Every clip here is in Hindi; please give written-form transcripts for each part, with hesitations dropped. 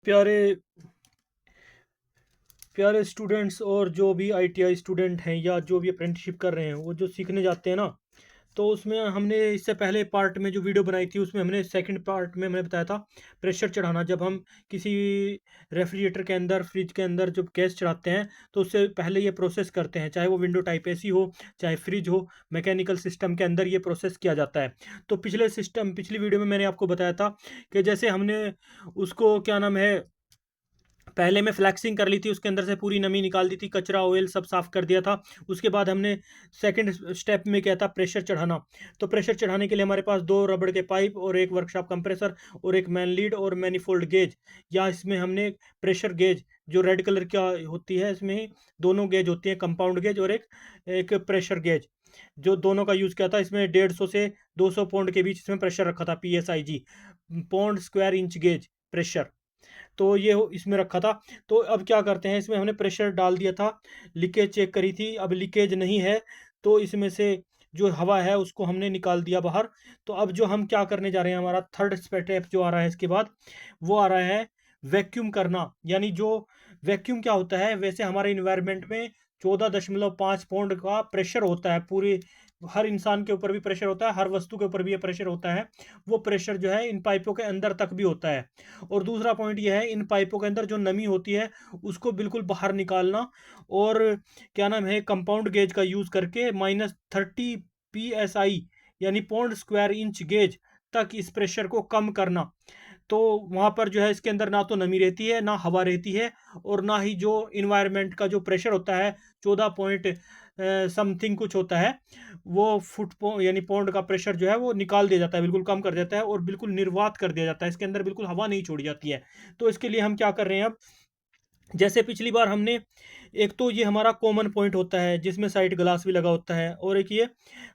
प्यारे प्यारे स्टूडेंट्स और जो भी आईटीआई स्टूडेंट हैं या जो भी अप्रेंटिसशिप कर रहे हैं, वो जो सीखने जाते हैं ना, तो उसमें हमने इससे पहले पार्ट में जो वीडियो बनाई थी उसमें हमने सेकंड पार्ट में मैंने बताया था प्रेशर चढ़ाना। जब हम किसी रेफ्रिजरेटर के अंदर, फ्रिज के अंदर जब गैस चढ़ाते हैं तो उससे पहले ये प्रोसेस करते हैं, चाहे वो विंडो टाइप एसी हो, चाहे फ्रिज हो, मैकेनिकल सिस्टम के अंदर ये प्रोसेस किया जाता है। तो पिछली वीडियो में मैंने आपको बताया था कि जैसे हमने उसको क्या नाम है, पहले में फ्लैक्सिंग कर ली थी, उसके अंदर से पूरी नमी निकाल दी थी, कचरा ऑयल सब साफ कर दिया था। उसके बाद हमने सेकंड स्टेप में क्या था, प्रेशर चढ़ाना। तो प्रेशर चढ़ाने के लिए हमारे पास दो रबड़ के पाइप और एक वर्कशॉप कंप्रेसर और एक मैन लीड और मैनिफोल्ड गेज, या इसमें हमने प्रेशर गेज जो रेड कलर की होती है, इसमें ही दोनों गेज होती हैं, कंपाउंड गेज और एक एक प्रेशर गेज, जो दोनों का यूज़ किया था। इसमें 150 से 200 पौंड के बीच इसमें प्रेशर रखा था, PSIG, pound square inch gauge pressure. तो ये इसमें रखा था। तो अब क्या करते हैं, इसमें हमने प्रेशर डाल दिया था, लीकेज चेक करी थी, अब लीकेज नहीं है। तो इसमें से जो हवा है उसको हमने निकाल दिया बाहर। तो अब जो हम क्या करने जा रहे हैं, हमारा थर्ड स्टेप जो आ रहा है इसके बाद, वो आ रहा है वैक्यूम करना। यानी जो वैक्यूम क्या होता है, वैसे हमारे इन्वायरमेंट में 14.5 पौंड का प्रेशर होता है। पूरे हर इंसान के ऊपर भी प्रेशर होता है, हर वस्तु के ऊपर भी ये प्रेशर होता है। वो प्रेशर जो है इन पाइपों के अंदर तक भी होता है। और दूसरा पॉइंट यह है, इन पाइपों के अंदर जो नमी होती है उसको बिल्कुल बाहर निकालना। और क्या नाम है, कंपाउंड गेज का यूज़ करके -30 PSI यानी पौंड स्क्वायर इंच गेज तक इस प्रेशर को कम करना। तो वहाँ पर जो है इसके अंदर ना तो नमी रहती है, ना हवा रहती है, और ना ही जो इन्वायरमेंट का जो प्रेशर होता है 14 पॉइंट समथिंग कुछ होता है, वो यानी पौंड का प्रेशर जो है वो निकाल दिया जाता है, बिल्कुल कम कर देता है और बिल्कुल निर्वात कर दिया जाता है। इसके अंदर बिल्कुल हवा नहीं छोड़ी जाती है। तो इसके लिए हम क्या कर रहे हैं अब, जैसे पिछली बार हमने, एक तो ये हमारा कॉमन पॉइंट होता है जिसमें साइड ग्लास भी लगा होता है, और एक ये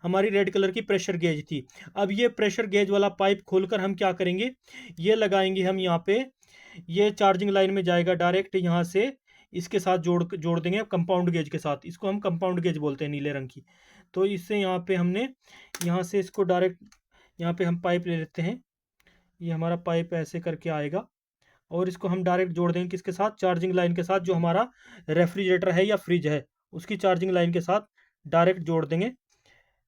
हमारी रेड कलर की प्रेशर गेज थी। अब ये प्रेशर गेज वाला पाइप खोलकर हम क्या करेंगे, ये लगाएंगे हम यहाँ पे, ये चार्जिंग लाइन में जाएगा डायरेक्ट यहाँ से, इसके साथ जोड़ देंगे कंपाउंड गेज के साथ। इसको हम कंपाउंड गेज बोलते हैं, नीले रंग की। तो इससे यहाँ पे हमने, यहाँ से इसको डायरेक्ट यहाँ पे हम पाइप ले लेते हैं। ये हमारा पाइप ऐसे करके आएगा और इसको हम डायरेक्ट जोड़ देंगे किसके साथ, चार्जिंग लाइन के साथ, जो हमारा रेफ्रिजरेटर है या फ्रिज है उसकी चार्जिंग लाइन के साथ डायरेक्ट जोड़ देंगे।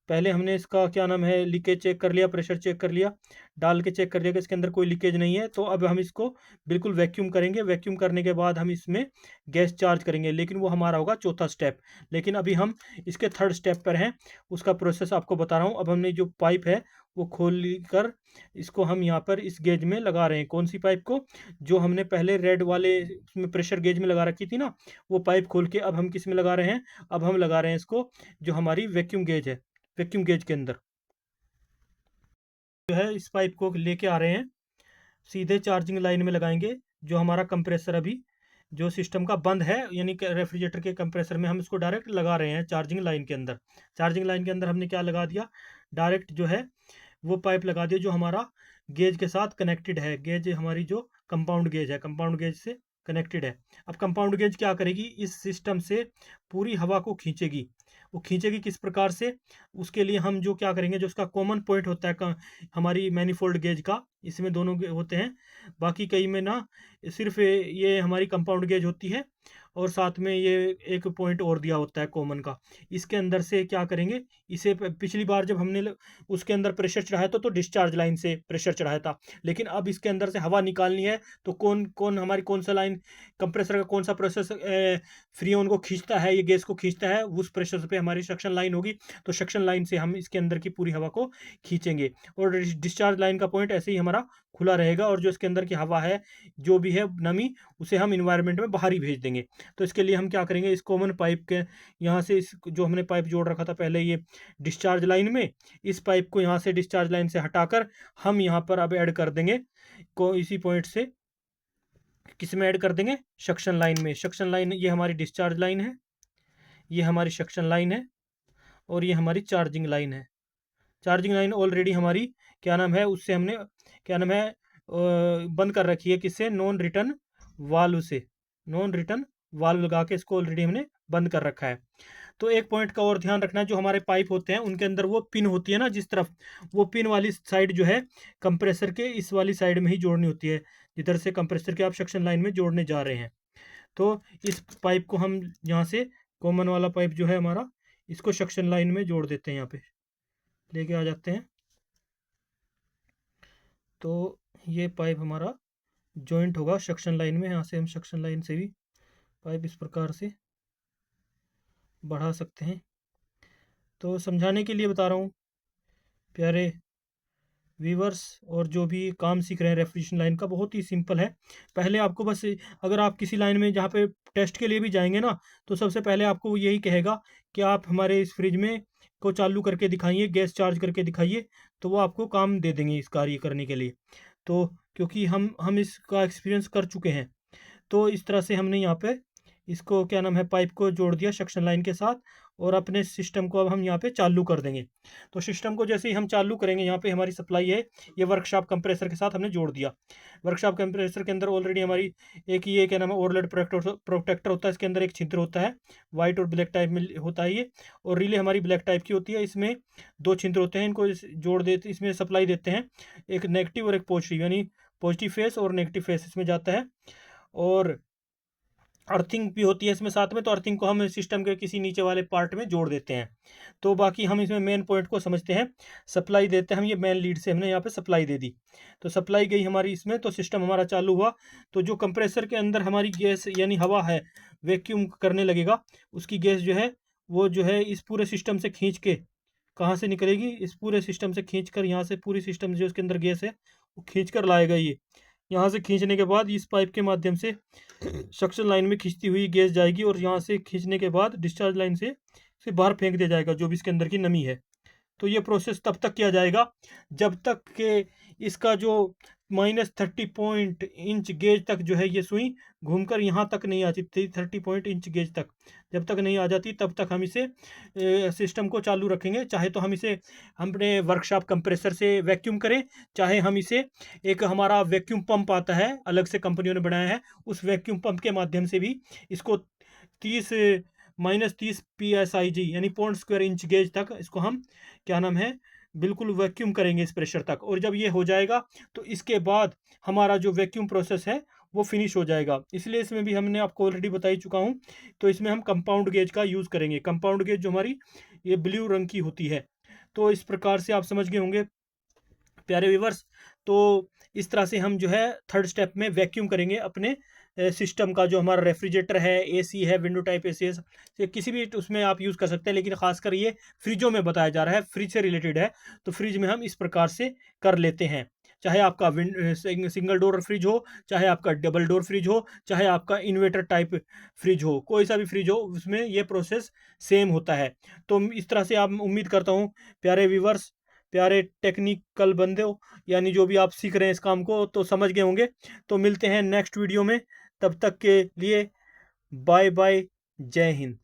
पहले हमने इसका क्या नाम है, लीकेज चेक कर लिया, प्रेशर चेक कर लिया, डाल के चेक कर लिया कि इसके अंदर कोई लीकेज नहीं है। तो अब हम इसको बिल्कुल वैक्यूम करेंगे। वैक्यूम करने के बाद हम इसमें गैस चार्ज करेंगे, लेकिन वो हमारा होगा चौथा स्टेप। लेकिन अभी हम इसके थर्ड स्टेप पर हैं, उसका प्रोसेस आपको बता रहा हूँ। अब हमने जो पाइप है वो खोल कर इसको हम यहाँ पर इस गेज में लगा रहे हैं। कौन सी पाइप को, जो हमने पहले रेड वाले उसमें प्रेशर गेज में लगा रखी थी ना, वो पाइप खोल के अब हम किस में लगा रहे हैं, अब हम लगा रहे हैं इसको जो हमारी वैक्यूम गेज है, वैक्यूम गेज के अंदर जो है इस पाइप को लेके आ रहे हैं, सीधे चार्जिंग लाइन में लगाएंगे। जो हमारा कंप्रेसर अभी जो सिस्टम का बंद है, यानी कि रेफ्रिजरेटर के कंप्रेसर में हम इसको डायरेक्ट लगा रहे हैं चार्जिंग लाइन के अंदर। चार्जिंग लाइन के अंदर हमने क्या लगा दिया, डायरेक्ट जो है वो पाइप लगा दिया जो हमारा गेज के साथ कनेक्टेड है। गेज हमारी जो कंपाउंड गेज है, कंपाउंड गेज से कनेक्टेड है। अब कंपाउंड गेज क्या करेगी, इस सिस्टम से पूरी हवा को खींचेगी। वो खींचेगी किस प्रकार से, उसके लिए हम जो क्या करेंगे, जो उसका कॉमन पॉइंट होता है हमारी मैनिफोल्ड गेज का, इसमें दोनों होते हैं, बाकी कई में ना सिर्फ ये हमारी कंपाउंड गेज होती है, और साथ में ये एक पॉइंट और दिया होता है कॉमन का। इसके अंदर से क्या करेंगे, इसे पिछली बार जब हमने उसके अंदर प्रेशर चढ़ाया था तो डिस्चार्ज लाइन से प्रेशर चढ़ाया था, लेकिन अब इसके अंदर से हवा निकालनी है। तो कौन कौन हमारी कौन सा लाइन, कंप्रेसर का कौन सा प्रोसेस फ्रीऑन को खींचता है, ये गैस को खींचता है, उस प्रेशर पे हमारी सक्शन लाइन होगी। तो सक्शन लाइन से हम इसके अंदर की पूरी हवा को खींचेंगे, और डिस्चार्ज लाइन का पॉइंट ऐसे ही हमारा खुला रहेगा, और जो इसके अंदर की हवा है, जो भी है नमी, उसे हम इन्वायरमेंट में बाहर ही भेज देंगे। तो इसके लिए हम क्या करेंगे, इस कॉमन पाइप के यहाँ से, इस जो हमने पाइप जोड़ रखा था पहले ये डिस्चार्ज लाइन में, इस पाइप को यहाँ से डिस्चार्ज लाइन से हटाकर हम यहाँ पर अब ऐड कर देंगे को इसी पॉइंट से, किस में ऐड कर देंगे, सक्शन लाइन में। सक्शन लाइन, ये हमारी डिस्चार्ज लाइन है, ये हमारी सक्शन लाइन है, और ये हमारी चार्जिंग लाइन है। चार्जिंग लाइन ऑलरेडी हमारी क्या नाम है, उससे हमने क्या नाम है बंद कर रखी है, किससे, नॉन रिटर्न वाल्व से। नॉन रिटर्न वाल्व लगा के इसको ऑलरेडी हमने बंद कर रखा है। तो एक पॉइंट का और ध्यान रखना, जो हमारे पाइप होते हैं उनके अंदर वो पिन होती है ना जिस तरफ, वो पिन वाली साइड जो है कंप्रेसर के इस वाली साइड में ही जोड़नी होती है, जिधर से कंप्रेसर के आप सक्शन लाइन में जोड़ने जा रहे हैं। तो इस पाइप को हम यहाँ से, कॉमन वाला पाइप जो है हमारा, इसको सक्शन लाइन में जोड़ देते हैं, यहाँ पे लेके आ जाते हैं। तो ये पाइप हमारा जॉइंट होगा सक्शन लाइन में। यहाँ से हम सक्शन लाइन से भी पाइप इस प्रकार से बढ़ा सकते हैं। तो समझाने के लिए बता रहा हूँ प्यारे व्यूवर्स, और जो भी काम सीख रहे हैं रेफ्रिजरेशन लाइन का, बहुत ही सिंपल है। पहले आपको बस, अगर आप किसी लाइन में जहाँ पे टेस्ट के लिए भी जाएंगे ना, तो सबसे पहले आपको वो यही कहेगा कि आप हमारे इस फ्रिज में को चालू करके दिखाइए, गैस चार्ज करके दिखाइए, तो वो आपको काम दे देंगे इस कार्य करने के लिए। तो क्योंकि हम इसका एक्सपीरियंस कर चुके हैं, तो इस तरह से हमने यहाँ पे इसको क्या नाम है, पाइप को जोड़ दिया सक्शन लाइन के साथ, और अपने सिस्टम को अब हम यहाँ पे चालू कर देंगे। तो सिस्टम को जैसे ही हम चालू करेंगे, यहाँ पे हमारी सप्लाई है, ये वर्कशॉप कंप्रेसर के साथ हमने जोड़ दिया। वर्कशॉप कंप्रेसर के अंदर ऑलरेडी हमारी एक ये क्या नाम है, ओवरलोड प्रोटेक्टर होता है, इसके अंदर एक छिद्र होता है, वाइट और ब्लैक टाइप में होता है ये, और रिले हमारी ब्लैक टाइप की होती है। इसमें दो छिद्र होते हैं, इनको जोड़ देते, इसमें सप्लाई देते हैं, एक नेगेटिव और एक पॉजिटिव, यानी पॉजिटिव फेस और नेगेटिव फेस इसमें जाता है। और अर्थिंग भी होती है इसमें साथ में, तो अर्थिंग को हम सिस्टम के किसी नीचे वाले पार्ट में जोड़ देते हैं। तो बाकी हम इसमें मेन पॉइंट को समझते हैं। सप्लाई देते हैं हम, ये मेन लीड से हमने यहाँ पे सप्लाई दे दी, तो सप्लाई गई हमारी इसमें, तो सिस्टम हमारा चालू हुआ। तो जो कंप्रेसर के अंदर हमारी गैस यानी हवा है, वैक्यूम करने लगेगा, उसकी गैस जो है वो जो है इस पूरे सिस्टम से खींच के, कहाँ से निकलेगी, इस पूरे सिस्टम से खींच कर, यहाँ से पूरी सिस्टम जो उसके अंदर गैस है वो खींच कर लाएगा ये। यहाँ से खींचने के बाद इस पाइप के माध्यम से सक्शन लाइन में खींचती हुई गैस जाएगी, और यहाँ से खींचने के बाद डिस्चार्ज लाइन से बाहर फेंक दिया जाएगा जो भी इसके अंदर की नमी है। तो ये प्रोसेस तब तक किया जाएगा जब तक कि इसका जो -30 इंच गेज तक जो है ये सुई घूमकर यहाँ तक नहीं आती थी, 30 इंच गेज तक जब तक नहीं आ जाती, तब तक हम इसे सिस्टम को चालू रखेंगे। चाहे तो हम इसे अपने वर्कशॉप कंप्रेसर से वैक्यूम करें, चाहे हम इसे, एक हमारा वैक्यूम पंप आता है अलग से कंपनियों ने बनाया है, उस वैक्यूम पंप के माध्यम से भी इसको 30 -30 PSIG यानी 0.2 इंच गेज तक इसको हम क्या नाम है, बिल्कुल वैक्यूम करेंगे इस प्रेशर तक। और जब ये हो जाएगा तो इसके बाद हमारा जो वैक्यूम प्रोसेस है वो फिनिश हो जाएगा। इसलिए इसमें भी हमने आपको ऑलरेडी बता ही चुका हूँ। तो इसमें हम कंपाउंड गेज का यूज़ करेंगे। कंपाउंड गेज जो हमारी ये ब्लू रंग की होती है। तो इस प्रकार से आप समझ गए होंगे प्यारे व्यूवर्स। तो इस तरह से हम जो है थर्ड स्टेप में वैक्यूम करेंगे अपने सिस्टम का, जो हमारा रेफ्रिजरेटर है, एसी है, विंडो टाइप एसी है, किसी भी उसमें आप यूज़ कर सकते हैं, लेकिन खासकर ये फ्रिजों में बताया जा रहा है, फ्रिज से रिलेटेड है। तो फ्रिज में हम इस प्रकार से कर लेते हैं। चाहे आपका सिंगल डोर फ्रिज हो, चाहे आपका डबल डोर फ्रिज हो, चाहे आपका इन्वर्टर टाइप फ्रिज हो, कोई सा भी फ्रिज हो, उसमें ये प्रोसेस सेम होता है। तो इस तरह से आप, उम्मीद करता हूँ प्यारे व्यूवर्स, प्यारे टेक्निकल बंदे हो, यानी जो भी आप सीख रहे हैं इस काम को, तो समझ गए होंगे। तो मिलते हैं नेक्स्ट वीडियो में, तब तक के लिए बाय बाय, जय हिंद।